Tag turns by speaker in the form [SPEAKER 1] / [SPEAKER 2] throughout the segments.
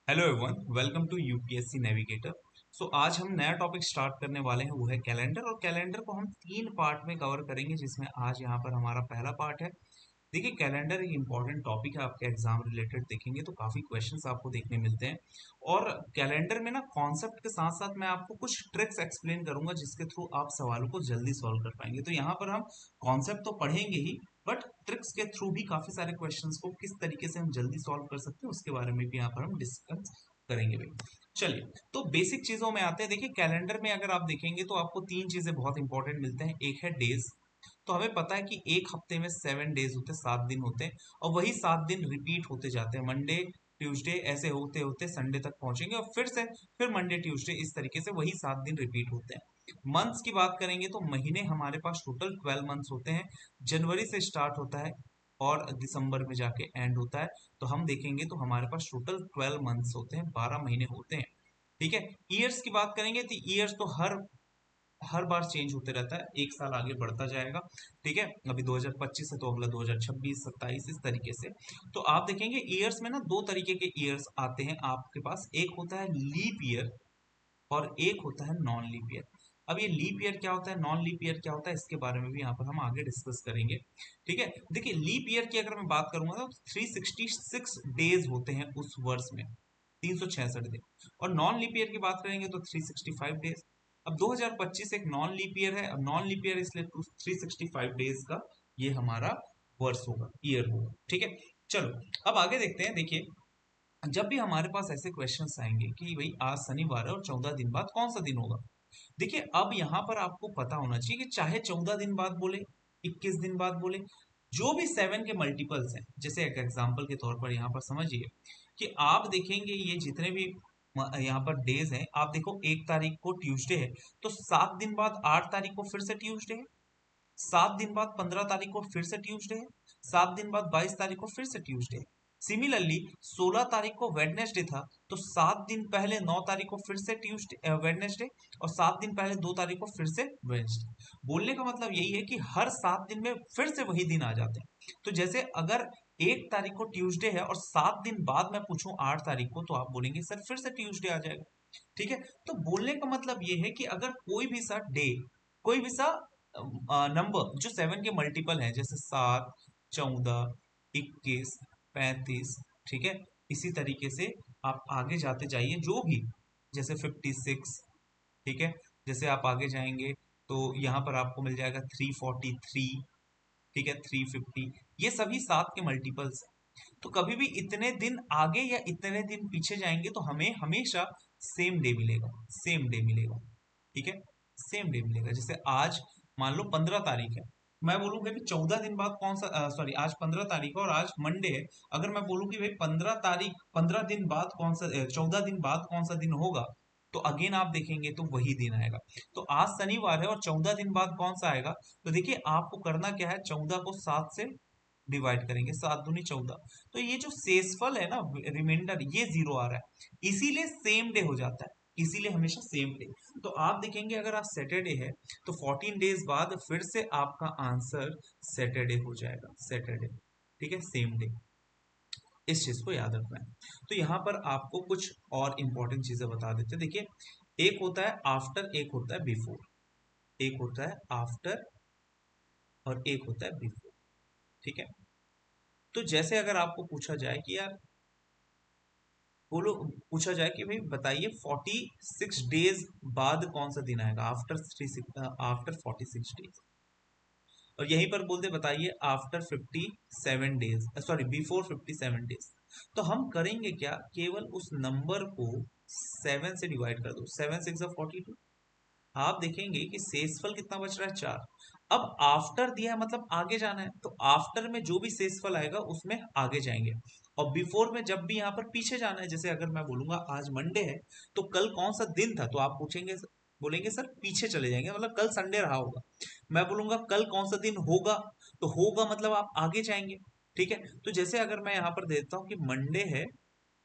[SPEAKER 1] Hello everyone, welcome to UPSC navigator. आज हम नया टॉपिक स्टार्ट करने वाले हैं, वो है कैलेंडर। और कैलेंडर को हम तीन पार्ट में कवर करेंगे, जिसमें आज यहाँ पर हमारा पहला पार्ट है। देखिए, कैलेंडर एक इंपॉर्टेंट टॉपिक है, आपके एग्जाम रिलेटेड देखेंगे तो काफ़ी क्वेश्चंस आपको देखने मिलते हैं। और कैलेंडर में ना कॉन्सेप्ट के साथ साथ मैं आपको कुछ ट्रिक्स एक्सप्लेन करूंगा, जिसके थ्रू आप सवालों को जल्दी सॉल्व कर पाएंगे। तो यहाँ पर हम कॉन्सेप्ट तो पढ़ेंगे ही, बट ट्रिक्स के थ्रू भी काफ़ी सारे क्वेश्चंस को किस तरीके से हम जल्दी सॉल्व कर सकते हैं उसके बारे में भी यहाँ पर हम डिस्कस करेंगे भाई। चलिए, तो बेसिक चीज़ों में आते हैं। देखिए, कैलेंडर में अगर आप देखेंगे तो आपको तीन चीज़ें बहुत इंपॉर्टेंट मिलते हैं। एक है डेज। तो हमें पता है कि एक हफ्ते में 7 डेज होते हैं, 7 दिन होते हैं। और वही 7 दिन रिपीट होते जाते हैं, मंडे ट्यूसडे ऐसे होते होते संडे तक पहुंचेंगे, और फिर से फिर मंडे ट्यूसडे, इस तरीके से वही 7 दिन रिपीट होते हैं। मंथ्स की बात करेंगे तो महीने हमारे पास टोटल 12 मंथ्स होते हैं। जनवरी से स्टार्ट होता है और दिसंबर में जाके एंड होता है। तो हम देखेंगे तो हमारे पास टोटल 12 मंथ्स होते हैं, 12 महीने होते हैं। ठीक है। ईयर्स की बात करेंगे तो ईयर्स तो हर हर बार चेंज होते रहता है, एक साल आगे बढ़ता जाएगा। ठीक है। अभी 2025 है तो अगला 2026, 27, इस तरीके से। तो आप देखेंगे ईयर्स में ना दो तरीके के ईयर्स आते हैं आपके पास। एक होता है लीप ईयर और एक होता है नॉन लीप ईयर। अब ये लीप ईयर क्या होता है, नॉन लीप ईयर क्या होता है, इसके बारे में भी यहाँ पर हम आगे डिस्कस करेंगे। ठीक है। देखिए, लीप ईयर की अगर मैं बात करूंगा तो 366 डेज होते हैं उस वर्ष में, 366 दिन। और नॉन लीप ईयर की बात करेंगे तो 365 डेज। अब 2025 एक नॉन लीप ईयर है। अब नॉन लीप ईयर इसलिए 365 डेज का ये हमारा वर्ष होगा, ईयर होगा। ठीक है। चलो, अब आगे देखते हैं। देखिए, जब भी हमारे पास ऐसे क्वेश्चंस आएंगे कि भाई आज शनिवार है और 14 दिन बाद कौन सा दिन होगा। देखिए, अब यहाँ पर आपको पता होना चाहिए कि चाहे 14 दिन बाद बोले, 21 दिन बाद बोले, जो भी 7 के मल्टीपल्स हैं। जैसे एक एग्जांपल के तौर पर यहाँ पर समझिए कि आप देखेंगे ये जितने भी यहाँ पर डेज हैं, आप देखो 1 तारीख को ट्यूसडे है, तो 7 दिन बाद 8 तारीख को फिर से ट्यूसडे है। 7 दिन बाद 15 तारीख को फिर से ट्यूसडे है। 7 दिन बाद 22 तारीख को फिर से ट्यूसडे है। सिमिलरली 16 तारीख को वेडनेसडे था, तो 7 दिन पहले 9 तारीख को फिर से ट्यूसडे वेडनेसडे, और 7 दिन पहले 2 तारीख को फिर से वेडनेसडे। बोलने का मतलब यही है कि हर 7 दिन में फिर से वही दिन आ जाते हैं। तो जैसे अगर 1 तारीख को ट्यूसडे है और 7 दिन बाद मैं पूछूं 8 तारीख को, तो आप बोलेंगे सर फिर से ट्यूसडे आ जाएगा। ठीक है। तो बोलने का मतलब ये है कि अगर कोई भी सा डे, कोई भी सा नंबर जो 7 के मल्टीपल है, जैसे 7, 14, 21, 35, ठीक है, इसी तरीके से आप आगे जाते जाइए, जो भी, जैसे 56, ठीक है, जैसे आप आगे जाएंगे तो यहाँ पर आपको मिल जाएगा 343, ठीक है, 350। ये सभी 7 के मल्टीपल्स हैं। तो कभी भी इतने दिन आगे या इतने दिन पीछे जाएंगे तो हमें हमेशा सेम डे मिलेगा, सेम डे मिलेगा। ठीक है, सेम डे मिलेगा। जैसे आज मान लो 15 तारीख है, मैं बोलूंगा कि 14 दिन बाद कौन सा, सॉरी, आज 15 तारीख है और आज मंडे है। अगर मैं बोलूँ कि भाई 15 तारीख, 15 दिन बाद कौन सा, 14 दिन बाद कौन सा दिन होगा, तो अगेन आप देखेंगे तो वही दिन आएगा। तो आज शनिवार है और 14 दिन बाद कौन सा आएगा, तो देखिए आपको करना क्या है, 14 को 7 से डिवाइड करेंगे, 7 दूनी 14। तो ये जो शेषफल है ना, रिमाइंडर, ये जीरो आ रहा है, इसीलिए सेम डे हो जाता है, इसीलिए हमेशा सेम डे। तो आप देखेंगे अगर आज सैटरडे है तो 14 डेज बाद फिर से आपका आंसर सैटरडे हो जाएगा, सैटरडे। ठीक है, सेम डे। इस चीज को याद रखना है। तो यहाँ पर आपको कुछ और इंपॉर्टेंट चीजें बता देते हैं। देखिए, एक होता है आफ्टर, एक होता है बिफोर। एक होता है आफ्टर और एक होता है बिफोर। ठीक है। तो जैसे अगर आपको पूछा जाए कि यार, बोलो, पूछा जाए कि भाई बताइए 46 डेज बाद कौन सा दिन आएगा, आफ्टर 46 डेज। और यहीं पर बोलते बताइए after 57 days, sorry, before 57 days. तो हम करेंगे क्या, केवल उस नंबर को 7 से डिवाइड कर दो, 7 6 42। आप देखेंगे कि शेषफल कितना बच रहा है, 4। अब आफ्टर दिया है मतलब आगे जाना है, तो आफ्टर में जो भी शेषफल आएगा उसमें आगे जाएंगे। और बिफोर में जब भी यहाँ पर पीछे जाना है, जैसे अगर मैं बोलूंगा आज मंडे है, तो कल कौन सा दिन था, तो आप पूछेंगे, बोलेंगे सर पीछे चले जाएंगे, मतलब कल संडे रहा होगा। मैं बोलूंगा कल कौन सा दिन होगा, तो होगा मतलब आप आगे जाएंगे। ठीक है। तो जैसे अगर मैं यहाँ पर देता हूँ कि मंडे है,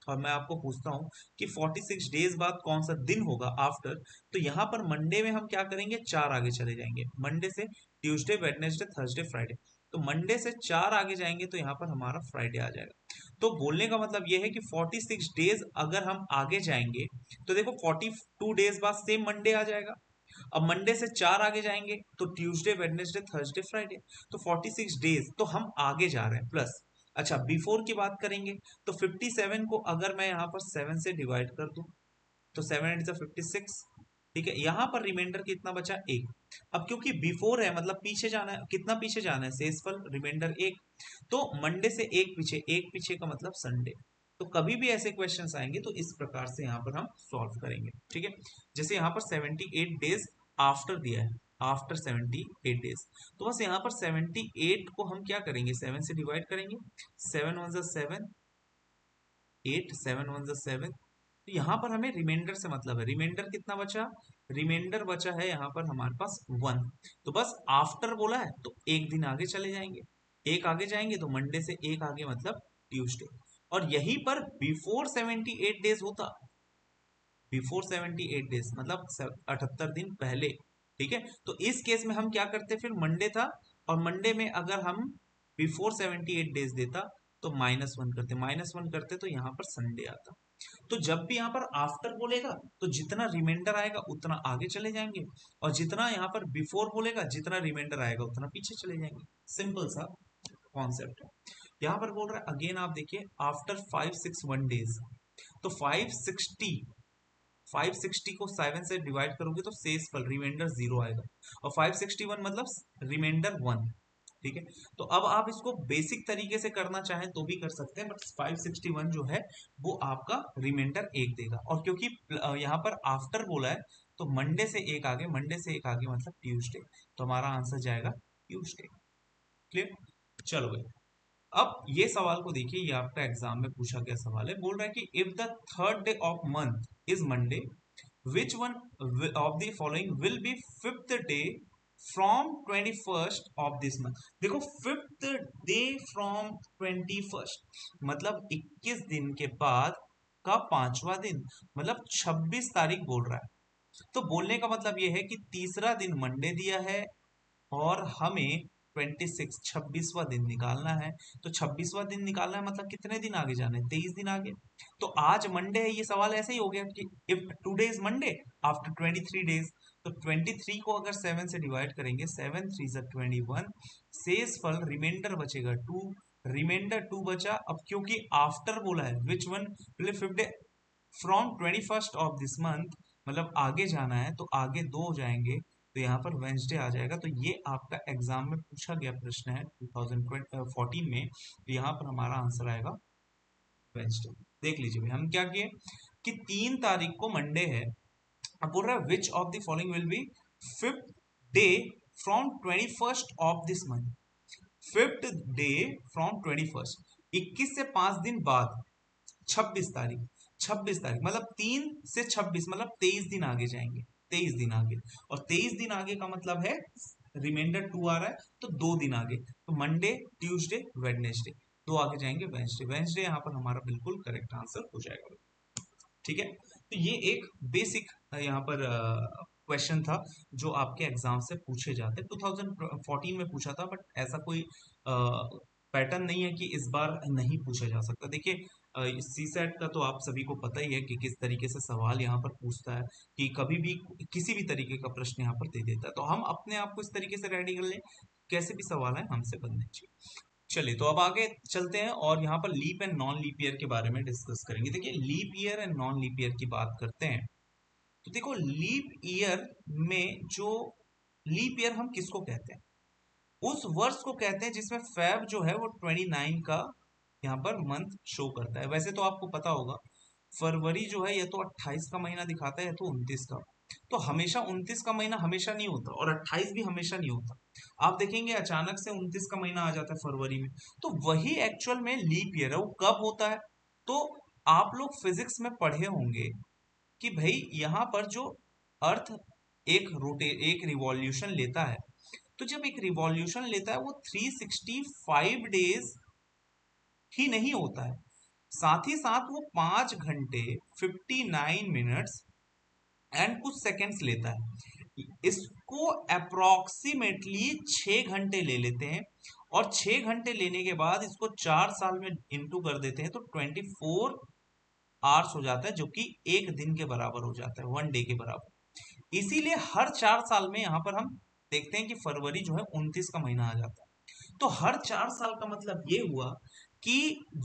[SPEAKER 1] और मैं आपको पूछता हूँ कि 46 डेज बाद कौन सा दिन होगा आफ्टर, तो यहाँ पर मंडे में हम क्या करेंगे, 4 आगे चले जाएंगे। मंडे से ट्यूसडे, वेडनेसडे, थर्सडे, फ्राइडे, तो मंडे से 4 आगे जाएंगे तो यहाँ पर हमारा फ्राइडे आ जाएगा। तो बोलने का मतलब ये है कि 46 डेज अगर हम आगे जाएंगे तो देखो 42 डेज बाद सेम मंडे आ जाएगा। अब मंडे से 4 आगे जाएंगे तो ट्यूसडे, वेडनेसडे, थर्सडे, फ्राइडे। तो 46 डेज तो हम आगे जा रहे हैं प्लस। अच्छा, बिफोर की बात करेंगे तो 57 को अगर मैं यहाँ पर 7 से डिवाइड कर दूं तो 7 8 56। ठीक है, यहाँ पर रिमाइंडर कितना बचा? एक। अब क्योंकि बिफोर है मतलब पीछे जाना है, कितना पीछे जाना है? शेषफल रिमाइंडर एक। तो मंडे से एक पीछे का मतलब संडे। तो कभी भी ऐसे क्वेश्चंस आएंगे तो इस प्रकार से यहाँ पर हम सॉल्व करेंगे। ठीक है, जैसे यहाँ पर 78 डेज आफ्टर दिया है, आफ्टर 78 डेज। तो बस यहाँ पर 78 को हम क्या करेंगे? 7 से डिवाइड करेंगे। 7 1 7, 8 7 1 7। तो यहाँ पर हमें रिमाइंडर से मतलब है। रिमाइंडर कितना बचा? रिमाइंडर बचा है यहाँ पर हमारे पास 1। तो बस आफ्टर बोला है तो एक दिन आगे चले जाएंगे। एक आगे जाएंगे तो मंडे से एक आगे मतलब ट्यूसडे। और यहीं पर बिफोर 78 डेज होता, बिफोर 78 डेज मतलब 78 दिन पहले। ठीक है, तो इस केस में हम क्या करते? फिर मंडे था और मंडे में अगर हम बिफोर 78 डेज देता तो -1 करते, -1 करते तो यहाँ पर संडे आता। तो जब भी यहाँ पर आफ्टर बोलेगा तो जितना रिमाइंडर आएगा उतना आगे चले जाएंगे, और जितना यहाँ पर बिफोर बोलेगा जितना रिमाइंडर आएगा उतना पीछे चले जाएंगे। सिंपल सा कॉन्सेप्ट है। यहाँ पर बोल रहा है अगेन, आप देखिए आफ्टर 561 डेज। तो 560 को 7 से डिवाइड करोगे तो शेषफल रिमाइंडर 0 आएगा, और 561 मतलब रिमाइंडर 1। ठीक है, तो अब आप इसको बेसिक तरीके से करना चाहें तो भी कर सकते हैं, बट 561 जो है वो आपका रिमाइंडर एक देगा। और क्योंकि यहाँ पर आफ्टर बोला है तो मंडे से एक आगे, मंडे से एक आगे मतलब ट्यूसडे। तो हमारा आंसर जाएगा ट्यूसडे। क्लियर? चलो भाई, अब ये सवाल को देखिए, ये आपका एग्जाम में पूछा गया सवाल है। बोल रहा है कि if the third day of month is Monday, which one of the following will be fifth day from 21st of this month? देखो, फिफ्थ डे फ्रॉम 21st मतलब 21 दिन के बाद का पांचवा दिन, मतलब 26 तारीख बोल रहा है। तो बोलने का मतलब ये है कि तीसरा दिन मंडे दिया है और हमें 26 26वां दिन निकालना है। तो 26वां दिन निकालना है मतलब कितने दिन आगे जाना है? 23 दिन आगे। तो आज मंडे है, ये सवाल ऐसे ही हो गया कि if today is Monday after 23 days. तो 23 को अगर 7 से डिवाइड करेंगे, 7 3 21, शेष फल रिमाइंडर बचेगा 2। रिमाइंडर 2 बचा। अब क्योंकि आफ्टर बोला है which one fifth day from 21st of this month मतलब आगे जाना है, तो आगे दो हो जाएंगे तो यहाँ पर वेंसडे आ जाएगा। तो ये आपका एग्जाम में पूछा गया प्रश्न है 2014 में। तो यहाँ पर हमारा आंसर आएगा वेंसडे। देख लीजिए भाई, हम क्या किए कि 3 तारीख को मंडे है। अब बोल रहा है which of the following will be fifth day from 21st of this month. Fifth day from 21st, 21 से 5 दिन बाद 26 तारीख। 26 तारीख मतलब 3 से 26 मतलब 23 दिन आगे जाएंगे। 23 दिन आगे, और 23 दिन आगे का मतलब है रिमाइंडर 2 आ रहा है तो 2 दिन आगे। तो मंडे, ट्यूसडे, वेडनेसडे, दो आगे जाएंगे वेंसडे। वेंसडे यहाँ पर हमारा बिल्कुल करेक्ट आंसर हो जाएगा। ठीक है, तो ये एक बेसिक यहाँ पर क्वेश्चन था जो आपके एग्जाम से पूछे जाते हैं। 2014 में पूछा था, बट ऐसा कोई पैटर्न नहीं है कि इस बार नहीं पूछा जा सकता। देखिए, सी सेट का तो आप सभी को पता ही है कि किस तरीके से सवाल यहाँ पर पूछता है, कि कभी भी किसी भी तरीके का प्रश्न यहाँ पर दे देता है। तो हम अपने आप को इस तरीके से रेडी कर लें, कैसे भी सवाल है हमसे बनने चाहिए। चलिए, तो अब आगे चलते हैं और यहाँ पर leap and non leap year के बारे में डिस्कस करेंगे। देखिए, leap year and non leap year की बात करते हैं तो देखो, लीप ईयर में जो लीप ईयर हम किसको कहते हैं? उस वर्ष को कहते हैं जिसमें फेब जो है वो 29 का यहाँ पर मंथ शो करता है। वैसे तो आपको पता होगा फरवरी जो है या तो 28 का महीना दिखाता है या तो 29 का। तो हमेशा 29 का महीना हमेशा नहीं होता और 28 भी हमेशा नहीं होता। आप देखेंगे अचानक से 29 का महीना आ जाता है फरवरी में, तो वही एक्चुअल में लीप ईयर है। वो कब होता है? तो आप लोग फिजिक्स में पढ़े होंगे कि भाई यहाँ पर जो अर्थ एक रिवॉल्यूशन लेता है, तो जब एक रिवॉल्यूशन लेता है वो 365 डेज ही नहीं होता है, साथ ही साथ वो 5 घंटे 59 मिनट्स एंड कुछ सेकंड्स लेता है। इसको अप्रोक्सीमेटली 6 घंटे ले लेते हैं और 6 घंटे लेने के बाद इसको 4 साल में इंटू कर देते हैं तो 24 आवर्स हो जाता है, जो कि एक दिन के बराबर हो जाता है, 1 डे के बराबर। इसीलिए हर 4 साल में यहाँ पर हम देखते हैं कि फरवरी जो है 29 का महीना आ जाता है। तो हर 4 साल का मतलब ये हुआ कि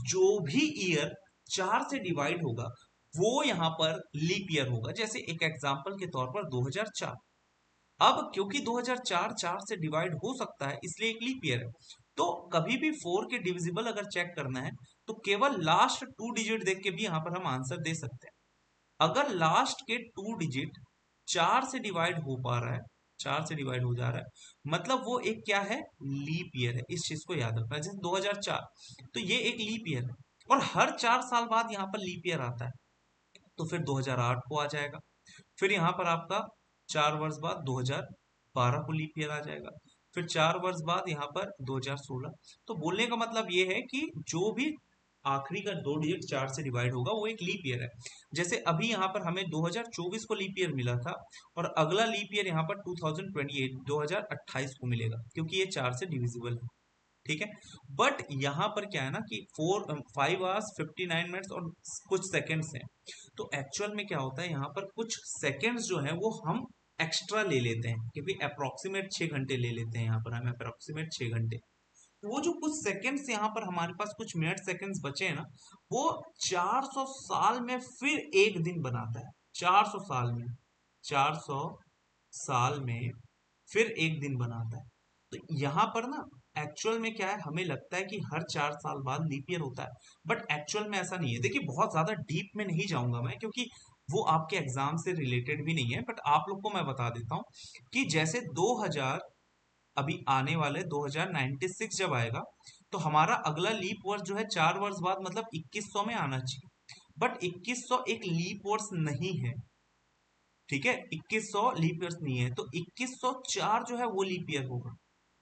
[SPEAKER 1] जो भी ईयर 4 से डिवाइड होगा वो यहाँ पर लीप ईयर होगा। जैसे एक एग्जांपल के तौर पर 2004। अब क्योंकि 2004 4 से डिवाइड हो सकता है इसलिए एक लीप ईयर है। तो कभी भी 4 के डिविजिबल अगर चेक करना है तो केवल लास्ट 2 डिजिट देख के भी यहाँ पर हम आंसर दे सकते हैं। अगर लास्ट के 2 डिजिट 4 से डिवाइड हो पा रहा है, 4 से डिवाइड हो जा रहा है, मतलब वो एक क्या है, लीप ईयर है। इस चीज को याद रखना है। जैसे 2004 तो ये एक लीप ईयर है और हर 4 साल बाद यहाँ पर लीप ईयर आता है। तो फिर 2008 को आ जाएगा। फिर यहाँ पर आपका 4 वर्ष बाद 2012 को लीप ईयर आ जाएगा। फिर 4 वर्ष बाद यहाँ पर 2016। तो बोलने का मतलब ये है कि जो भी आखिरी का 2 डिजिट 4 से डिवाइड होगा वो एक लीप ईयर है। जैसे अभी यहाँ पर हमें 2024 को लीप ईयर मिला था और अगला लीप ईयर यहाँ पर 2028 2028 को मिलेगा, क्योंकि ये 4 से डिविजिबल है। ठीक है। बट यहाँ पर क्या है ना कि 5 आवर्स 59 मिनट्स और कुछ सेकंड्स हैं। तो एक्चुअल में क्या होता है, यहाँ पर कुछ सेकंड्स जो है वो हम एक्स्ट्रा ले लेते हैं, क्योंकि अप्रोक्सीमेट 6 घंटे ले लेते हैं। यहाँ पर हम अप्रोक्सीमेट 6 घंटे, तो वो जो कुछ सेकंड्स यहाँ पर हमारे पास कुछ मिनट सेकंड्स बचे हैं ना, वो 400 साल में फिर एक दिन बनाता है। 400 साल में, 400 साल में फिर एक दिन बनाता है। तो यहाँ पर ना एक्चुअल में क्या है, हमें लगता है कि हर 4 साल बाद लीप ईयर होता है, बट एक्चुअल में ऐसा नहीं है। देखिए बहुत ज्यादा डीप में नहीं जाऊंगा मैं, क्योंकि वो आपके एग्जाम से रिलेटेड भी नहीं है, बट आप लोग को मैं बता देता हूँ कि जैसे 2000 अभी आने वाले 2096 जब आएगा तो हमारा अगला लीप वर्ष जो है 4 वर्ष बाद मतलब 2100 में आना चाहिए। बट 2100 एक लीप वर्ष नहीं है। ठीक है, 2100 लीप ईयर नहीं है, तो 2104 जो है वो लीप ईयर होगा।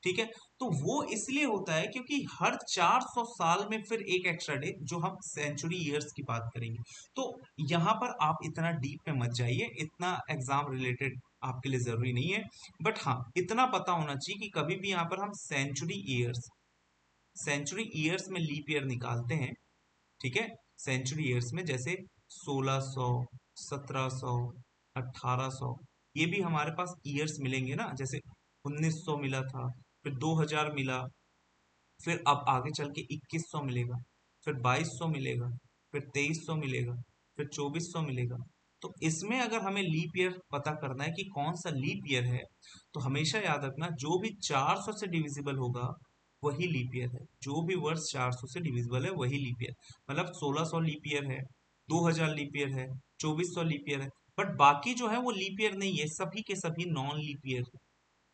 [SPEAKER 1] ठीक है। तो वो इसलिए होता है क्योंकि हर 400 साल में फिर एक एक्स्ट्रा डे, जो हम सेंचुरी ईयर्स की बात करेंगे। तो यहाँ पर आप इतना डीप में मत जाइए, इतना एग्जाम रिलेटेड आपके लिए जरूरी नहीं है। बट हाँ, इतना पता होना चाहिए कि कभी भी यहाँ पर हम सेंचुरी ईयर्स में लीप ईयर निकालते हैं। ठीक है। सेंचुरी ईयर्स में जैसे 1600, 1700, 1800, ये भी हमारे पास ईयर्स मिलेंगे ना। जैसे 1900 मिला था, फिर 2000 मिला, फिर अब आगे चल के 2100 मिलेगा, फिर 2200 मिलेगा, फिर 2300 मिलेगा, फिर 2400 मिलेगा। तो इसमें अगर हमें लीप ईयर पता करना है कि कौन सा लीप ईयर है, तो हमेशा याद रखना जो भी 400 से डिविजिबल होगा वही लीप ईयर है। जो भी वर्ष 400 से डिविजिबल है वही लीप ईयर। मतलब 1600 लीप ईयर है, 2000 लीप ईयर है, 2400 लीप ईयर है। बट बाकी जो है वो लीप ईयर नहीं है, सभी के सभी नॉन लीप ईयर है।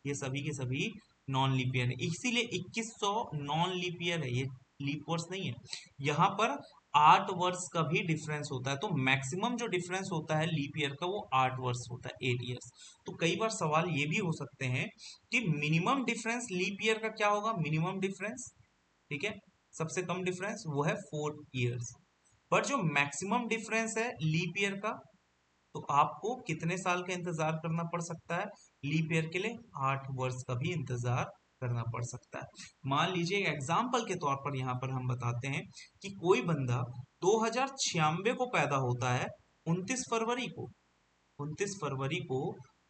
[SPEAKER 1] ये सभी के सभी नॉन लीप ईयर है, इसीलिए 2100 नॉन लीप ईयर है, ये लीप वर्ष नहीं है। यहाँ पर 8 वर्ष का भी डिफरेंस होता है, तो मैक्सिमम जो डिफरेंस होता है लीप ईयर का वो 8 वर्ष होता है, 8 ईयर्स। तो कई बार सवाल ये भी हो सकते हैं कि मिनिमम डिफरेंस लीप ईयर का क्या होगा, मिनिमम डिफरेंस। ठीक है। सबसे कम डिफरेंस वो है 4 ईयर्स। पर जो मैक्सिमम डिफरेंस है लीप ईयर का, तो आपको कितने साल का इंतजार करना पड़ सकता है लीप ईयर के लिए, 8 वर्ष का भी इंतजार करना पड़ सकता है। मान लीजिए एग्जाम्पल के तौर पर यहाँ पर हम बताते हैं कि कोई बंदा 2096 को पैदा होता है, 29 फरवरी को, 29 फरवरी को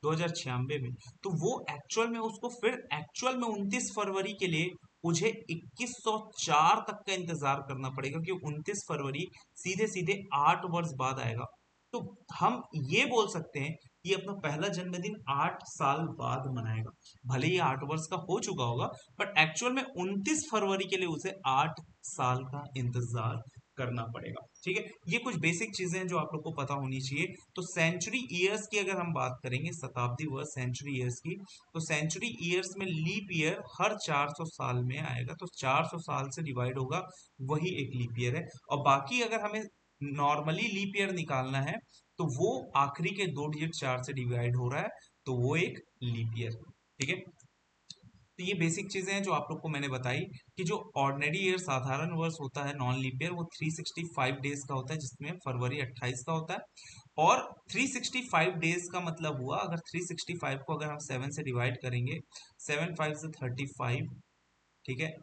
[SPEAKER 1] 2096 में। तो वो एक्चुअल में उसको फिर एक्चुअल में 29 फरवरी के लिए मुझे 2104 तक का इंतजार करना पड़ेगा, क्योंकि 29 फरवरी सीधे सीधे 8 वर्ष बाद आएगा। तो हम ये बोल सकते हैं कि अपना पहला जन्मदिन 8 साल बाद मनाएगा। भले ही 8 वर्ष का हो चुका होगा, बट एक्चुअल में 29 फरवरी के लिए उसे 8 साल का इंतजार करना पड़ेगा। ठीक है। ये कुछ बेसिक चीजें हैं जो आप लोग को पता होनी चाहिए। तो सेंचुरी ईयर्स की अगर हम बात करेंगे, शताब्दी वर्ष सेंचुरी ईयर्स की, तो सेंचुरी ईयर्स में लीप ईयर हर 400 साल में आएगा, तो 400 साल से डिवाइड होगा वही एक लीप ईयर है। और बाकी अगर हमें नॉर्मली लीप ईयर निकालना है तो वो आखिरी के 2 डिजिट 4 से डिवाइड हो रहा है, तो वो एक लीप ईयर। ठीक है। तो ये बेसिक चीजें हैं जो आप लोग को मैंने बताई कि जो ऑर्डिनरी ईयर साधारण वर्ष होता है नॉन लीप ईयर, वो 365 डेज का होता है, जिसमें फरवरी 28 का होता है। और 365 डेज का मतलब हुआ, अगर 365 को अगर हम 7 से डिवाइड करेंगे, 7 5 से 35, ठीक है,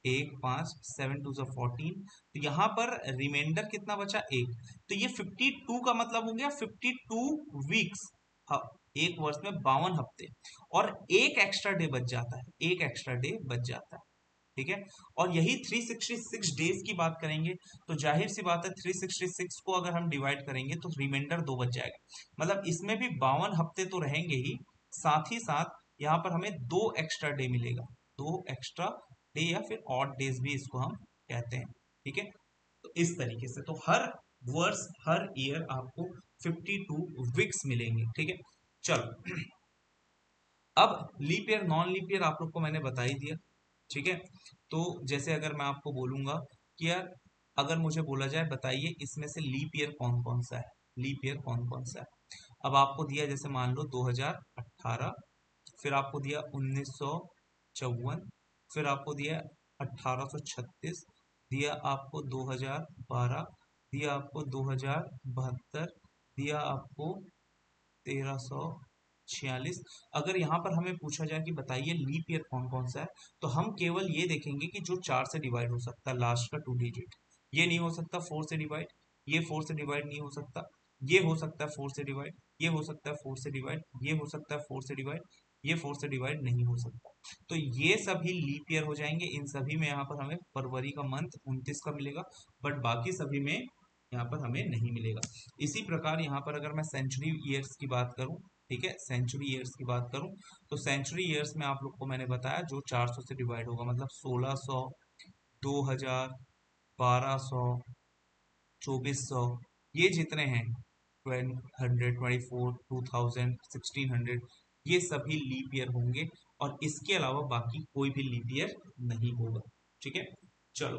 [SPEAKER 1] एक 5, 7 2 14। तो यहाँ पर रिमाइंडर कितना बचा? एक। तो ये 52 का मतलब हो गया 52 वीक्स। एक वर्ष में 52 हफ्ते, और एक एक्स्ट्रा डे बच जाता है, एक एक्स्ट्रा डे बच जाता है। ठीक है, और यही 366 डेज की बात करेंगे, तो जाहिर सी बात है 366 को अगर हम डिवाइड करेंगे तो रिमाइंडर 2 बच जाएगा। मतलब इसमें भी 52 हफ्ते तो रहेंगे ही, साथ ही साथ यहाँ पर हमें 2 एक्स्ट्रा डे मिलेगा, 2 एक्स्ट्रा डे, या फिर ऑड डेज भी इसको हम कहते हैं। ठीक है, तो इस तरीके से तो हर वर्ष, हर ईयर आपको 52 वीक्स मिलेंगे। ठीक है, चलो अब leap year non leap year आप लोग को मैंने बता ही दिया। ठीक है, तो जैसे अगर मैं आपको बोलूंगा कि यार, अगर मुझे बोला जाए बताइए इसमें से लीप ईयर कौन कौन सा है, लीप ईयर कौन कौन सा है। अब आपको दिया, जैसे मान लो 2018, फिर आपको दिया 1954, फिर आपको दिया 1836, दिया आपको 2012, दिया आपको 2072, दिया आपको 1346। अगर यहाँ पर हमें पूछा जाए कि बताइए लीप ईयर कौन कौन सा है, तो हम केवल ये देखेंगे कि जो 4 से डिवाइड हो सकता है, लास्ट का 2 डिजिट। ये नहीं हो सकता 4 से डिवाइड, ये 4 से डिवाइड नहीं हो सकता, ये हो सकता है 4 से डिवाइड, ये हो सकता है 4 से डिवाइड, ये हो सकता है 4 से डिवाइड, ये 4 से डिवाइड नहीं हो सकता। तो ये सभी लीप ईयर हो जाएंगे। इन सभी में यहाँ पर हमें फरवरी का मंथ 29 का मिलेगा, बट बाकी सभी में यहाँ पर हमें नहीं मिलेगा। इसी प्रकार यहाँ पर अगर मैं सेंचुरी ईयर्स की बात करूँ, ठीक है, सेंचुरी ईयर्स की बात करूँ, तो सेंचुरी ईयर्स में आप लोग को मैंने बताया जो 400 से डिवाइड होगा, मतलब 1600, 2000, 1200, 2400, ये जितने हैं, 1200, 24, 2000, 1600, ये सभी लीप ईयर होंगे, और इसके अलावा बाकी कोई भी लीप ईयर नहीं होगा। ठीक है, चलो,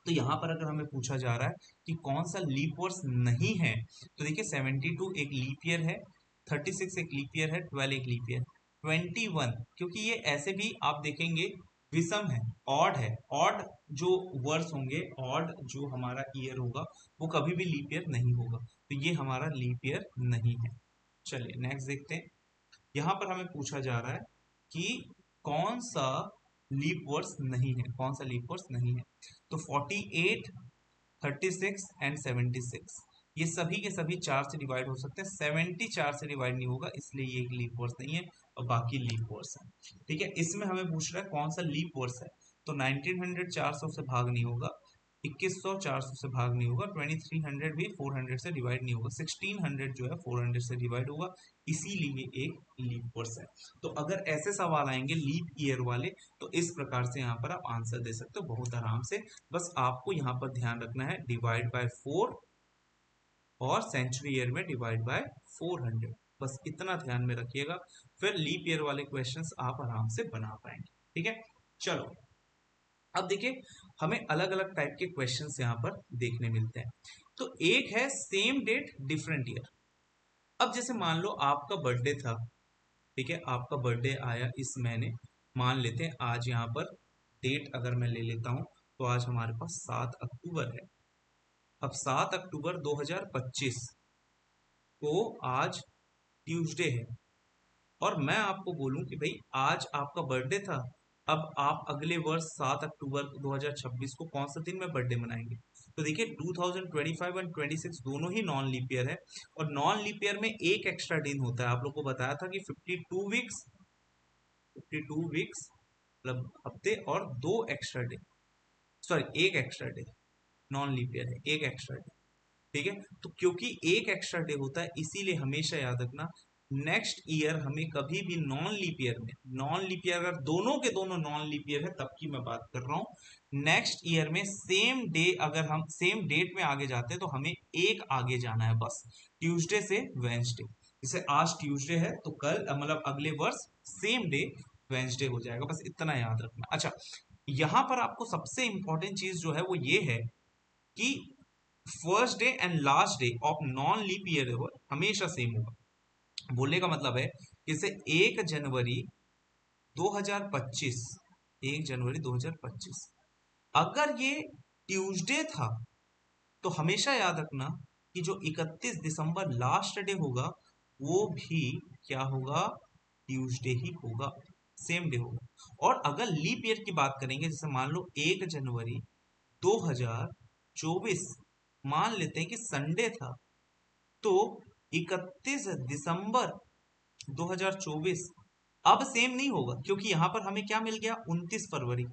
[SPEAKER 1] तो यहाँ पर अगर हमें पूछा जा रहा है कि कौन सा लीप वर्ष नहीं है, तो देखिए 72 एक लीप ईयर है, 36 एक लीप ईयर है, 12 एक लीप ईयर, 21, क्योंकि ये ऐसे भी आप देखेंगे विषम है, ऑड है, ऑड जो वर्ष होंगे, ऑड जो हमारा ईयर होगा, वो कभी भी लीप ईयर नहीं होगा, तो ये हमारा लीप ईयर नहीं है। चलिए नेक्स्ट देखते हैं। यहाँ पर हमें पूछा जा रहा है कि कौन सा लीप वर्ष नहीं है, कौन सा लीप वर्ष नहीं है। तो 48, 36 एंड 76, ये सभी के सभी 4 से डिवाइड हो सकते हैं, 70 4 से डिवाइड नहीं होगा, इसलिए ये एक लीप वर्ष नहीं है, और बाकी लीप वर्ष है। ठीक है, इसमें हमें पूछ रहा है कौन सा लीप वर्ष है, तो 1900 400 से भाग नहीं होगा, 2100 400 से भाग नहीं होगा, 2300 भी 400 से डिवाइड नहीं होगा, 1600 जो है 400 से डिवाइड होगा, इसीलिए एक लीप वर्ष है। तो अगर ऐसे सवाल आएंगे लीप ईयर वाले, तो इस प्रकार से यहाँ पर आप आंसर दे सकते हो बहुत आराम से। बस आपको यहाँ पर ध्यान रखना है डिवाइड बाय 4, और सेंचुरी ईयर में डिवाइड बाय 400, बस इतना ध्यान में रखिएगा, फिर लीप ईयर वाले क्वेश्चंस आप आराम से बना पाएंगे। ठीक है, चलो अब देखिए, हमें अलग अलग टाइप के क्वेश्चंस यहाँ पर देखने मिलते हैं। तो एक है सेम डेट डिफरेंट ईयर। अब जैसे मान लो आपका बर्थडे था, ठीक है, आपका बर्थडे आया इस महीने, मान लेते हैं आज यहाँ पर डेट अगर मैं ले लेता हूँ, तो आज हमारे पास 7 अक्टूबर है। अब 7 अक्टूबर 2025 को आज ट्यूसडे है, और मैं आपको बोलूं कि भाई आज आपका बर्थडे था, अब आप अगले वर्ष 7 अक्टूबर 2026 को कौन सा दिन में बर्थडे मनाएंगे। तो देखिए 2025 और 26 दोनों ही नॉन लीप ईयर है, और नॉन लीप ईयर में एक एक्स्ट्रा दिन होता है, आप लोग को बताया था कि 52 वीक्स, 52 वीक्स मतलब हफ्ते, और 2 एक्स्ट्रा डे, सॉरी एक extra day, non leap year है एक एक्स्ट्रा डे। ठीक है, तो क्योंकि एक एक्स्ट्रा डे होता है, इसीलिए हमेशा याद रखना नेक्स्ट ईयर हमें कभी भी नॉन लीप ईयर में, नॉन लीप ईयर अगर दोनों के दोनों नॉन लीप ईयर है तब की मैं बात कर रहा हूं, नेक्स्ट ईयर में सेम डे अगर हम सेम डेट में आगे जाते हैं तो हमें एक आगे जाना है, बस ट्यूसडे से वेंसडे। जैसे आज ट्यूसडे है तो कल मतलब अगले वर्ष सेम डे वेंसडे हो जाएगा, बस इतना याद रखना। अच्छा, यहां पर आपको सबसे इंपॉर्टेंट चीज जो है वो ये है कि first day and last day of non leap year हमेशा सेम होगा। बोलने का मतलब है जैसे 1 जनवरी 2025, 1 जनवरी 2025 अगर ये ट्यूसडे था, तो हमेशा याद रखना कि जो 31 दिसंबर लास्ट डे होगा वो भी क्या होगा, ट्यूसडे ही होगा। सेम डे होगा। और अगर लीप ईयर की बात करेंगे, जैसे मान लो 1 जनवरी 2024 मान लेते हैं कि संडे था, तो 31 दिसंबर 2024 अब सेम नहीं होगा, क्योंकि यहां पर हमें क्या मिल गया, 29 फरवरी।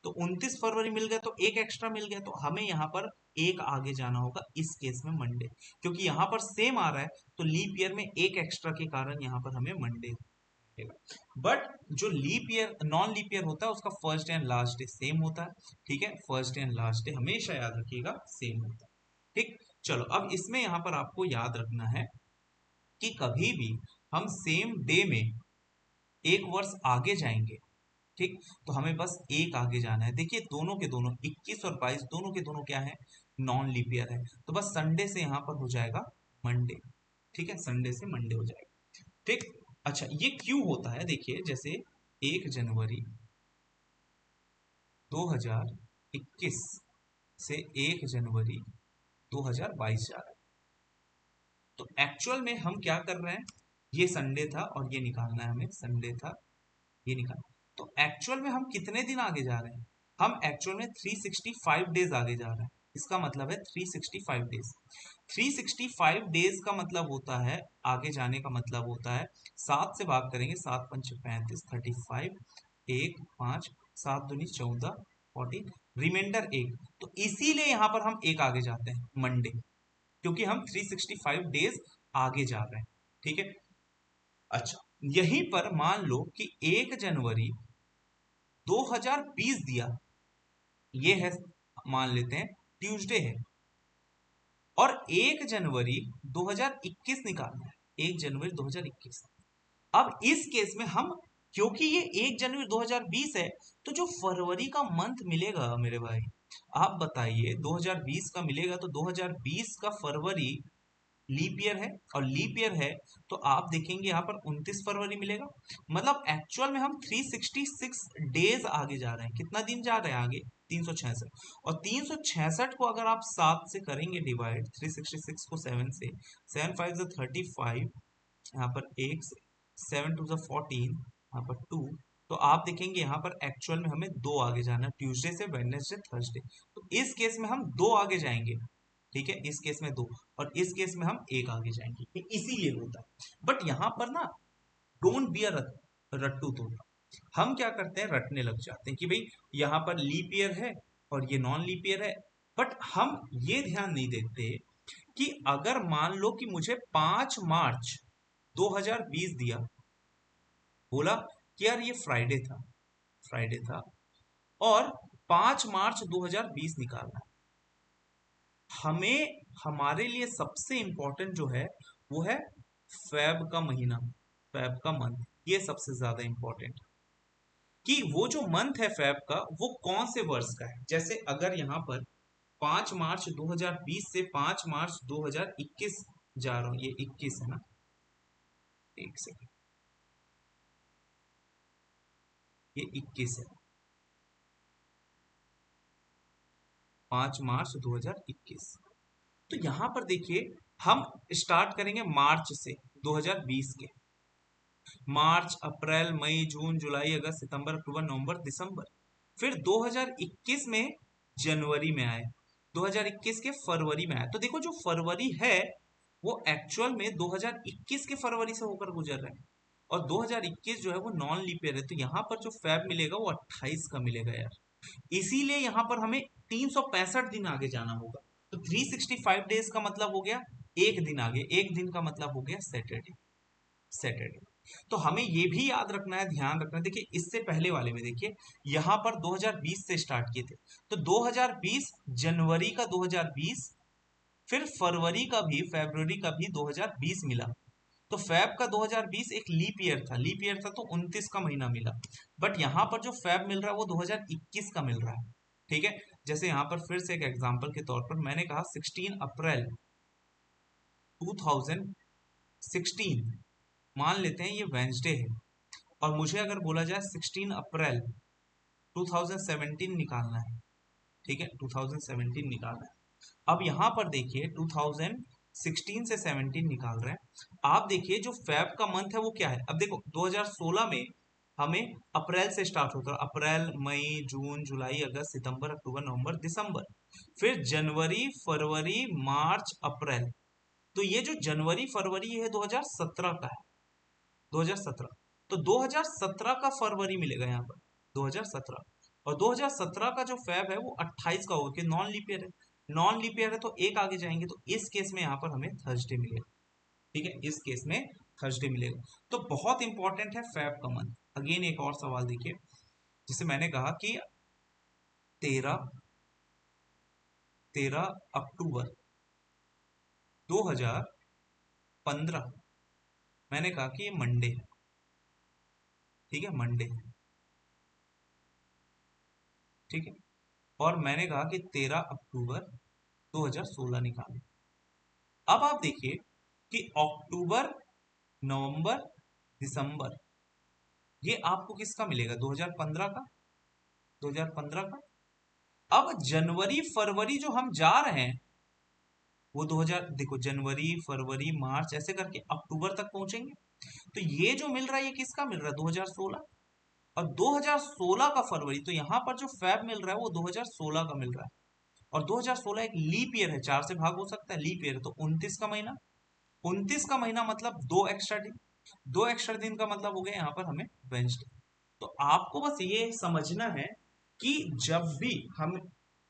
[SPEAKER 1] तो 29 फरवरी मिल गया तो एक एक्स्ट्रा मिल गया, तो हमें यहाँ पर एक आगे जाना होगा इस केस में मंडे, क्योंकि यहाँ पर सेम आ रहा है, तो लीप ईयर में एक एक्स्ट्रा के कारण यहाँ पर हमें मंडे मिलेगा। बट जो leap year non leap year होता है उसका first day and last day same होता है। ठीक है, first day and last day हमेशा याद रखिएगा सेम होता है। ठीक, चलो अब इसमें यहाँ पर आपको याद रखना है कि कभी भी हम सेम डे में एक वर्ष आगे जाएंगे, ठीक, तो हमें बस एक आगे जाना है। देखिए दोनों के दोनों 21 और 22 दोनों के दोनों क्या है, नॉन लीप ईयर है, तो बस संडे से यहाँ पर हो जाएगा मंडे। ठीक है, संडे से मंडे हो जाएगा। ठीक, अच्छा ये क्यों होता है, देखिए जैसे 1 जनवरी 2021 से 1 जनवरी 2022 जा रहा है, तो एक्चुअल में हम क्या कर रहे हैं, ये संडे था और ये निकालना है हमें, संडे था ये निकालना, तो एक्चुअल में हम कितने दिन आगे जा रहे हैं, हम एक्चुअल में 365 डेज आगे जा रहे हैं। इसका मतलब है 365 डेज। 365 डेज का मतलब होता है, आगे जाने का मतलब होता है, 7 से भाग करेंगे, 7 पंच 35, 35, एक 5, 7 दूनी 14, 14, रिमाइंडर एक, तो इसीलिए यहां पर हम एक आगे जाते हैं मंडे, क्योंकि हम 365 डेज आगे जा रहे हैं। ठीक है, अच्छा यहीं पर मान लो कि 1 जनवरी 2020 दिया, ये है मान लेते हैं ट्यूसडे है, और 1 जनवरी 2021 निकालना है, 1 जनवरी 2021। अब इस केस में हम, क्योंकि ये 1 जनवरी 2020 है, तो जो फरवरी का मंथ मिलेगा मेरे भाई, आप बताइए 2020 का मिलेगा, तो 2020 का फरवरी लीप ईयर है, और लीप ईयर है तो आप देखेंगे यहाँ पर 29 फरवरी मिलेगा। मतलब एक्चुअल में हम 366 डेज आगे जा रहे हैं। कितना दिन जा रहे हैं आगे, 366, और 366 को अगर आप 7 से करेंगे डिवाइड, 366 को 7 से, 7 5 35, यहाँ पर एक से, 7 2 14, यहाँ पर 2, तो आप देखेंगे यहाँ पर एक्चुअल में हमें दो आगे जाना है, ट्यूसडे से वेडनेसडे थर्सडे, तो इस केस में हम दो आगे जाएंगे। ठीक है, इस केस में दो, और इस केस में हम एक आगे जाएंगे, ये इसीलिए होता है। बट यहाँ पर ना, डोंट बी अ रट्टू तोता, हम क्या करते हैं, रटने लग जाते हैं कि भाई यहाँ पर लीप ईयर है और ये नॉन लीप ईयर है, बट हम ये ध्यान नहीं देते कि अगर मान लो कि मुझे 5 मार्च 2020 दिया, बोला कि यार ये फ्राइडे था, फ्राइडे था, और 5 मार्च 2020 निकालना है, हमें हमारे लिए सबसे इंपॉर्टेंट जो है वो है फेब का महीना, फेब का मंथ, ये सबसे ज्यादा इंपॉर्टेंट, कि वो जो मंथ है फेब का वो कौन से वर्ष का है। जैसे अगर यहाँ पर 5 मार्च 2020 से 5 मार्च 2021 जा रहा हूँ, ये 21 है ना, एक सेकंड, ये 21 है, 5 मार्च 2021, तो यहां पर देखिए हम स्टार्ट करेंगे मार्च से, 2020 के, मार्च अप्रैल मई जून जुलाई अगस्त सितंबर अक्टूबर नवंबर दिसंबर, फिर 2021 में जनवरी में आए, 2021 के फरवरी में आए, तो देखो जो फरवरी है वो एक्चुअल में 2021 के फरवरी से होकर गुजर रहा है, और 2021 जो है वो नॉन लीप ईयर है, तो यहाँ पर जो फैब मिलेगा वो 28 का मिलेगा यार, इसीलिए यहाँ पर हमें 365 दिन आगे जाना होगा। तो 365 डेज का मतलब हो गया एक दिन आगे, एक दिन का मतलब हो गया सैटरडे, सैटरडे। तो हमें ये भी याद रखना है, ध्यान रखना है, देखिए इससे पहले वाले में देखिए यहाँ पर 2020 से स्टार्ट किए थे, तो 2020 जनवरी का 2020, फिर फरवरी का भी फरवरी का भी 2020 मिला, तो फैब का 2020 एक लीप ईयर था, लीप ईयर था तो 29 का महीना मिला, बट यहाँ पर जो फैब मिल रहा है वो 2021 का मिल रहा है। ठीक है, जैसे यहाँ पर फिर से एक एग्जांपल के तौर पर मैंने कहा 16 अप्रैल 2016, मान लेते हैं ये वेंसडे है, और मुझे अगर बोला जाए 16 अप्रैल 2017 निकालना है, ठीक है 2017 निकालना है। अब यहाँ पर देखिए 2016 से 17 निकाल रहे हैं, आप देखिए जो फैब का मंथ है वो क्या है, अब देखो 2016 में हमें अप्रैल से स्टार्ट होता है, अप्रैल मई जून जुलाई अगस्त सितंबर अक्टूबर नवंबर दिसंबर, फिर जनवरी फरवरी मार्च अप्रैल। तो ये जो जनवरी फरवरी है 2017 का है, 2017। तो 2017 का फरवरी मिलेगा यहाँ पर, 2017। और 2017 का जो फेब है वो 28 का होगा, कि नॉन लीप ईयर है। नॉन लीप ईयर है तो एक आगे जाएंगे, तो इस केस में यहाँ पर हमें थर्सडे मिलेगा। ठीक है, इस केस में थर्सडे मिलेगा। तो बहुत इंपॉर्टेंट है फेब का मंथ। अगेन एक और सवाल देखिए, जिसे मैंने कहा कि 13 अक्टूबर 2015, मैंने कहा कि ये मंडे है। ठीक है, मंडे है। ठीक है, और मैंने कहा कि 13 अक्टूबर 2016 निकालें। अब आप देखिए कि अक्टूबर नवंबर दिसंबर, ये आपको किसका मिलेगा, 2015 का, 2015 का। अब जनवरी फरवरी जो हम जा रहे हैं वो 2000, देखो जनवरी फरवरी मार्च ऐसे करके अक्टूबर तक पहुंचेंगे। तो ये जो मिल रहा है ये किसका मिल रहा है, 2016। और 2016 का फरवरी, तो यहाँ पर जो फेब मिल रहा है वो 2016 का मिल रहा है। और 2016 एक लीप ईयर है, 4 से भाग हो सकता है, लीप ईयर है, तो 29 का महीना, 29 का महीना मतलब 2 एक्स्ट्रा दिन, 2 एक्स्ट्रा दिन का मतलब हो गया यहाँ पर हमें वेंसडे। तो आपको बस ये समझना है कि जब भी हम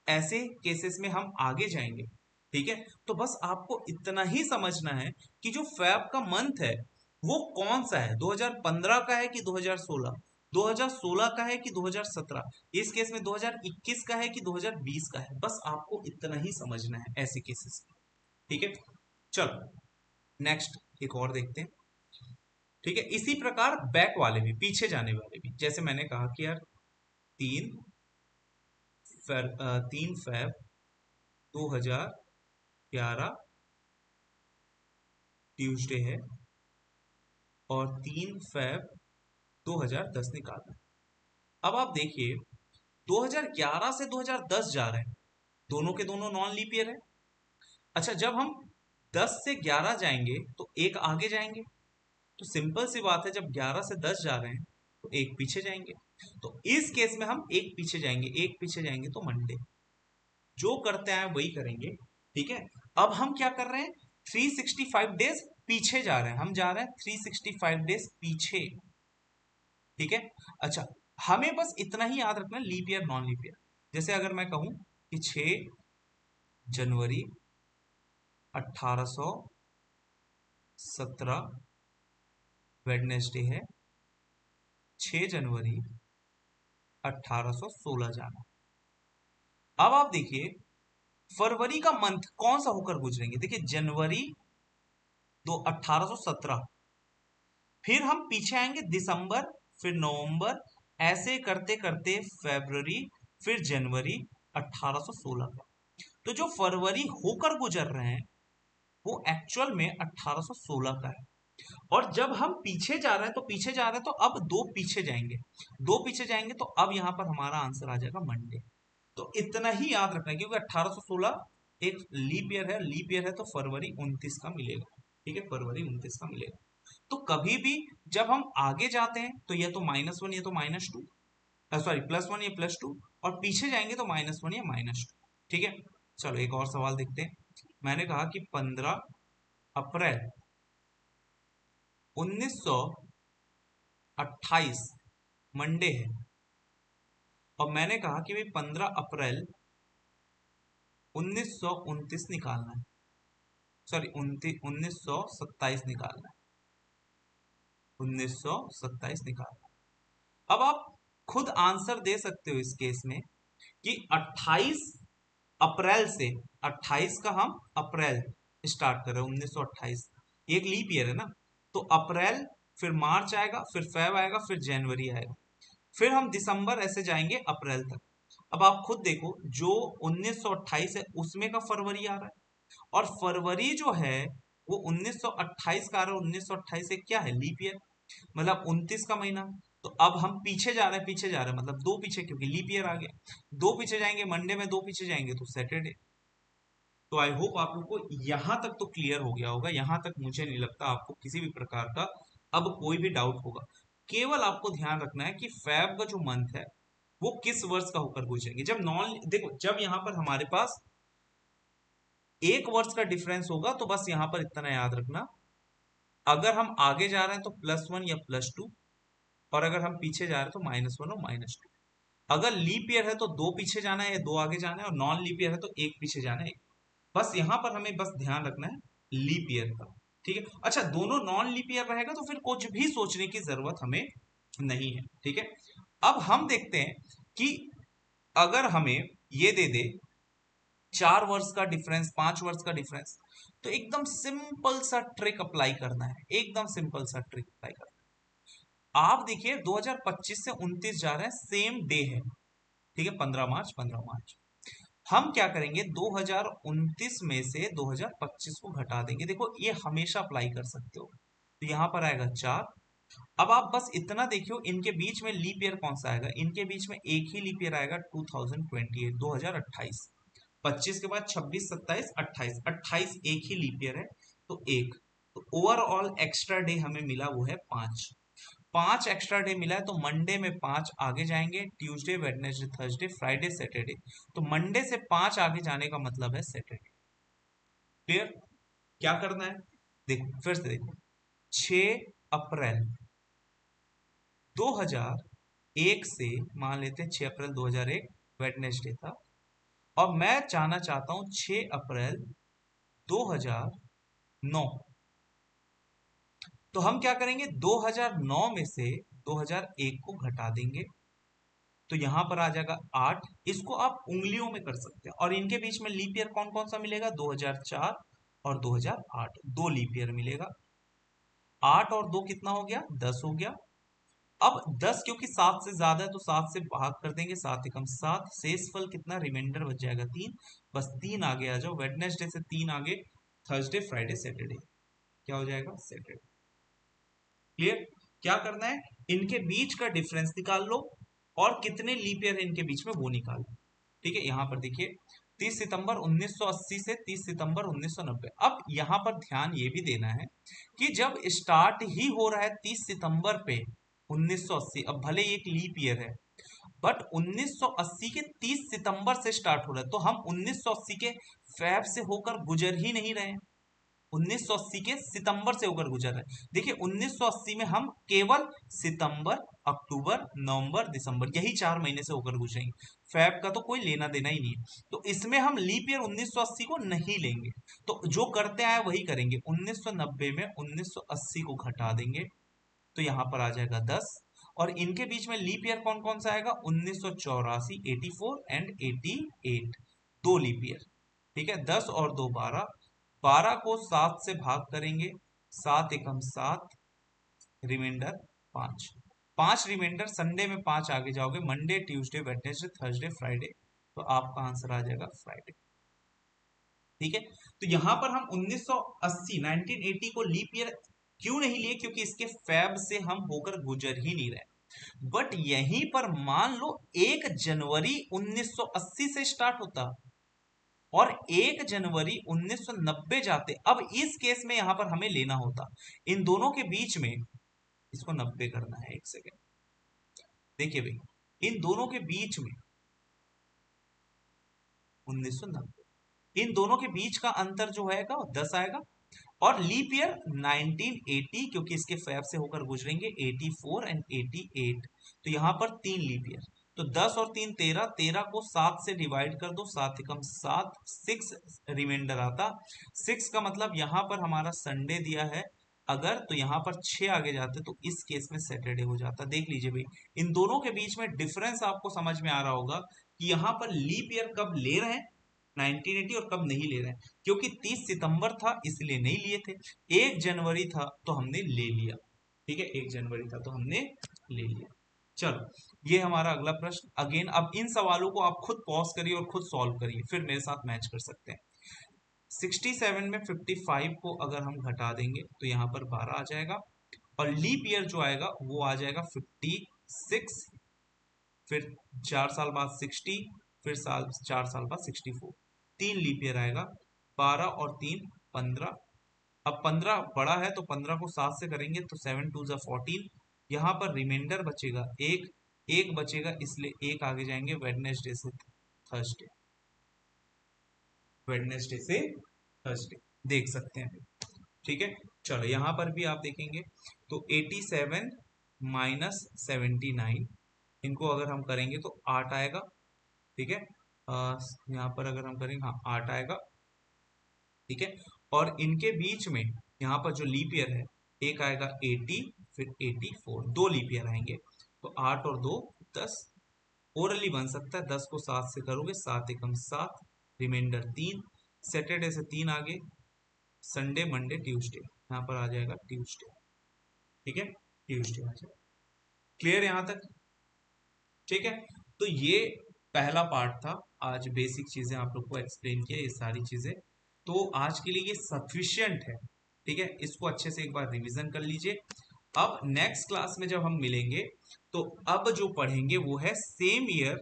[SPEAKER 1] ऐसे केसेस में हम आगे जाएंगे, ठीक है, तो बस आपको इतना ही समझना है कि जो फैब का मंथ है वो कौन सा है, 2015 का है कि 2016, 2016 का है कि 2017, इस केस में 2021 का है कि 2020 का है। बस आपको इतना ही समझना है ऐसे केसेस में। ठीक है, चलो नेक्स्ट एक और देखते हैं। ठीक है, इसी प्रकार बैक वाले भी, पीछे जाने वाले भी, जैसे मैंने कहा कि यार 3 फैब 2011 ट्यूसडे है, और 3 फैब 2010 निकालना है। अब आप देखिए 2011 से 2010 जा रहे हैं, दोनों के दोनों नॉन लीप ईयर है। अच्छा, जब हम 10 से 11 जाएंगे तो एक आगे जाएंगे, तो सिंपल सी बात है, जब 11 से 10 जा रहे हैं तो एक पीछे जाएंगे। तो इस केस में हम एक पीछे जाएंगे, एक पीछे जाएंगे तो मंडे, जो करते हैं वही करेंगे। ठीक है, अब हम क्या कर रहे हैं, 365 डेज पीछे जा रहे हैं, हम जा रहे हैं 365 डेज पीछे। ठीक है, अच्छा, हमें बस इतना ही याद रखना, leap year non leap year. जैसे अगर मैं कहूं कि 6 जनवरी 1817 वेडनेसडे है, 6 जनवरी 1816 जाना। अब आप देखिए फरवरी का मंथ कौन सा होकर गुजरेंगे, देखिए जनवरी 1817, फिर हम पीछे आएंगे दिसंबर, फिर नवंबर, ऐसे करते करते फरवरी, फिर जनवरी 1816 का। तो जो फरवरी होकर गुजर रहे हैं वो एक्चुअल में 1816 का है। और जब हम पीछे जा रहे हैं तो पीछे जा रहे हैं तो अब दो पीछे जाएंगे, दो पीछे जाएंगे तो अब यहां पर हमारा आंसर आ जाएगा मंडे। तो इतना ही याद रखना है, क्योंकि 1816 एक लीप ईयर है, लीप ईयर है तो फरवरी 29 का मिलेगा। ठीक है, फरवरी 29 का मिलेगा। तो कभी भी जब हम आगे जाते हैं तो या तो -1 या तो -2, सॉरी +1 या +2, और पीछे जाएंगे तो -1 या -2। ठीक है, चलो एक और सवाल देखते हैं। मैंने कहा कि 15 अप्रैल 1928 मंडे है, और मैंने कहा कि भाई 15 अप्रैल 1929 निकालना है, सॉरी 1927 निकालना है, 1927 निकालना है। अब आप खुद आंसर दे सकते हो इस केस में कि 28 अप्रैल से, 28 का हम अप्रैल स्टार्ट कर रहे हैं, 1928 एक लीप ईयर है ना, तो अप्रैल, फिर मार्च आएगा, फिर फेब आएगा, फिर जनवरी आएगा, फिर हम दिसंबर ऐसे जाएंगे अप्रैल तक। अब आप खुद देखो, जो 1928 है उसमें का फरवरी आ रहा है, और फरवरी जो है वो 1928 का आ रहा है, 1928 एक क्या है, लीप ईयर, मतलब 29 का महीना। तो अब हम पीछे जा रहे हैं, पीछे जा रहे हैं मतलब दो पीछे, क्योंकि लीप ईयर आ गया। दो पीछे जाएंगे मंडे में, दो पीछे जाएंगे तो सैटरडे। तो आई होप आप लोग को यहां तक तो क्लियर हो गया होगा, यहां तक मुझे नहीं लगता आपको किसी भी प्रकार का अब कोई भी डाउट होगा। केवल आपको ध्यान रखना है कि फेब का जो मंथ है वो किस वर्ष का होकर गुजरेंगे। जब नॉन देखो, जब यहाँ पर हमारे पास एक वर्ष का डिफरेंस होगा तो बस यहाँ पर इतना याद रखना, अगर हम आगे जा रहे हैं तो +1 या +2, और अगर हम पीछे जा रहे हैं तो -1 और -2। अगर लीप ईयर है तो दो पीछे जाना है या दो आगे जाना है, और नॉन लीप ईयर है तो एक पीछे जाना है। बस यहाँ पर हमें बस ध्यान रखना है लीप ईयर का। ठीक है, अच्छा दोनों नॉन लीप ईयर रहेगा तो फिर कुछ भी सोचने की जरूरत हमें नहीं है। ठीक है, अब हम देखते हैं कि अगर हमें ये दे दे 4 वर्ष का डिफरेंस, 5 वर्ष का डिफरेंस, तो एकदम सिंपल सा ट्रिक अप्लाई करना है, एकदम सिंपल सा ट्रिक अप्लाई करना है। आप देखिए 2025 से 29 जा रहे हैं, सेम डे है। ठीक है, 15 मार्च, 15 मार्च। हम क्या करेंगे, 2029 में से 2025 को घटा देंगे। देखो ये हमेशा अप्लाई कर सकते हो। तो यहां पर आएगा 4। अब आप बस इतना देखियो, इनके बीच में लीप ईयर कौन सा आएगा, इनके बीच में एक ही लीप ईयर आएगा, 2028, 2028। 25 के बाद 26, 27, 28, 28 एक ही लीप ईयर है, तो एक। तो ओवरऑल एक्स्ट्रा डे हमें मिला वो है 5। 5 एक्स्ट्रा डे मिला है, तो मंडे में 5 आगे जाएंगे, Tuesday, Wednesday, Thursday, Friday, Saturday. तो मंडे से 5 आगे जाने का मतलब है सैटरडे। क्लियर? क्या करना है, देखो फिर से देखो, 6 अप्रैल 2001 से, मान लेते हैं 6 अप्रैल 2001 वेडनेसडे था, और मैं जाना चाहता हूं 6 अप्रैल 2009। तो हम क्या करेंगे, 2009 में से 2001 को घटा देंगे, तो यहां पर आ जाएगा 8। इसको आप उंगलियों में कर सकते हैं, और इनके बीच में लीप ईयर कौन कौन सा मिलेगा, 2004 और 2008, दो लीप ईयर मिलेगा। 8 और 2 कितना हो गया, 10 हो गया। अब 10 क्योंकि 7 से ज्यादा है तो 7 से भाग कर देंगे, 7 एकम 7, शेषफल कितना, रिमाइंडर बच जाएगा 3। बस 3 आगे आ जाओ, वेडनेसडे से 3 आगे, थर्सडे, फ्राइडे, सैटरडे, क्या हो जाएगा, सैटरडे। क्लियर? क्या करना है, इनके बीच का डिफरेंस निकाल लो, और कितने लीप ईयर है इनके बीच में वो निकाल लो। ठीक है, यहां पर देखिए 30 सितंबर 1980 से 30 सितंबर 1990। अब यहां पर ध्यान ये भी देना है कि जब स्टार्ट ही हो रहा है 30 सितंबर पे 1980, अब भले ही एक लीप ईयर है, बट 1980 के 30 सितंबर से स्टार्ट हो रहा है, तो हम 1980 के फैब से होकर गुजर ही नहीं रहे हैं, 1980 के सितंबर से होकर गुजर रहे हैं। देखिए 1980 में हम केवल सितंबर, अक्टूबर, नवंबर, दिसंबर, यही 4 महीने से होकर गुजरेंगे। फैब का तो कोई लेना देना ही नहीं है, तो इसमें हम लीप ईयर 1980 को नहीं लेंगे। तो जो करते आए वही करेंगे, 1990 में 1980 को घटा देंगे, तो यहां पर आ जाएगा 10। और इनके बीच में लीप ईयर कौन कौन सा आएगा, 1984, 84 एंड 88, दो लीप ईयर। ठीक है, 10 और 2 12, 12 को 7 से भाग करेंगे, 7 एकम 7, रिमाइंडर 5। 5 रिमाइंडर, संडे में 5 आगे जाओगे, Monday, Tuesday, Wednesday, Thursday, Friday, तो आपका आंसर आ जाएगा फ्राइडे। ठीक है, तो यहां पर हम 1980, 1980 को लीप ईयर क्यों नहीं लिए, क्योंकि इसके फैब से हम होकर गुजर ही नहीं रहे। बट यहीं पर मान लो 1 जनवरी 1980 से स्टार्ट होता और 1 जनवरी 1990 जाते, अब इस केस में यहां पर हमें लेना होता इन दोनों के बीच में, इसको 90 करना है, एक सेकेंड। देखिए भाई, इन दोनों के बीच में 1990, इन दोनों के बीच का अंतर जो है 10 आएगा, और लीप ईयर 1980, क्योंकि इसके फैब से होकर गुजरेंगे 84 एंड 88, तो यहां पर 3 लीप ईयर। तो 10 और 3 13, 13 को 7 से डिवाइड कर दो, 7 एकम 7, 6 रिमाइंडर आता। 6 का मतलब यहां पर हमारा संडे दिया है, अगर तो यहां पर 6 आगे जाते तो इस केस में सैटरडे हो जाता। देख लीजिए भाई, इन दोनों के बीच में डिफरेंस आपको समझ में आ रहा होगा कि यहां पर लीप ईयर कब ले रहे हैं 1980 और कब नहीं ले रहे हैं, क्योंकि 30 सितंबर था इसलिए नहीं लिए थे, 1 जनवरी था तो हमने ले लिया। ठीक है, 1 जनवरी था तो हमने ले लिया। चलो, ये हमारा अगला प्रश्न। अगेन अब इन सवालों को आप खुद पॉज करिए और खुद सॉल्व करिए, फिर मेरे साथ मैच कर सकते हैं। 67 में 55 को अगर हम घटा देंगे तो यहाँ पर 12 आ जाएगा, और लीप ईयर जो आएगा वो आ जाएगा 56, फिर 4 साल बाद 60, फिर 4 साल बाद 64, 3 लीप ईयर आएगा, 12 और 3 15। अब 15 बड़ा है तो 15 को 7 से करेंगे तो 7 2 14, यहाँ पर रिमाइंडर बचेगा एक, एक बचेगा इसलिए एक आगे जाएंगे वेडनेसडे से थर्सडे, वेडनेसडे से थर्सडे देख सकते हैं। ठीक है, चलो यहाँ पर भी आप देखेंगे तो 87 माइनस 79, इनको अगर हम करेंगे तो 8 आएगा। ठीक है, यहाँ पर अगर हम करेंगे, हाँ 8 आएगा। ठीक है, और इनके बीच में यहाँ पर जो लीप ईयर है, एक आएगा 80, फिर 84, दो लीप ईयर आएंगे। तो 8 और 2 10, ओरली बन सकता है, 10 को 7 से करोगे, 7 एकम 7, रिमाइंडर 3, सैटरडे से 3 आगे, संडे मंडे ट्यूसडे, यहाँ पर आ जाएगा ट्यूसडे। ठीक है, ट्यूसडे आ जाएगा। क्लियर यहाँ तक? ठीक है, तो ये पहला पार्ट था। आज बेसिक चीजें आप लोग को एक्सप्लेन किया, ये सारी चीजें तो आज के लिए ये सफिशियंट है। ठीक है, इसको अच्छे से एक बार रिवीजन कर लीजिए। अब नेक्स्ट क्लास में जब हम मिलेंगे तो अब जो पढ़ेंगे वो है सेम ईयर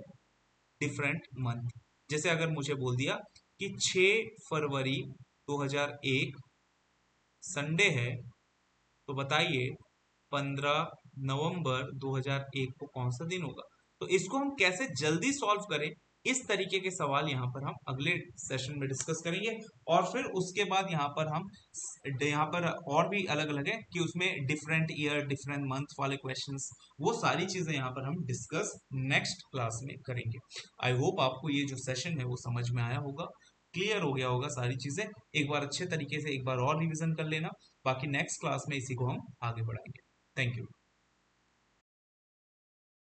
[SPEAKER 1] डिफरेंट मंथ। जैसे अगर मुझे बोल दिया कि 6 फरवरी 2001 संडे है, तो बताइए 15 नवंबर 2001 को कौन सा दिन होगा। तो इसको हम कैसे जल्दी सॉल्व करें, इस तरीके के सवाल यहाँ पर हम अगले सेशन में डिस्कस करेंगे। और फिर उसके बाद यहाँ पर हम यहाँ पर और भी अलग अलग है कि उसमें डिफरेंट ईयर डिफरेंट मंथ वाले क्वेश्चंस, वो सारी चीजें यहाँ पर हम डिस्कस नेक्स्ट क्लास में करेंगे। आई होप आपको ये जो सेशन है वो समझ में आया होगा, क्लियर हो गया होगा सारी चीजें। एक बार अच्छे तरीके से एक बार और रिविजन कर लेना, बाकी नेक्स्ट क्लास में इसी को हम आगे बढ़ाएंगे। Thank you.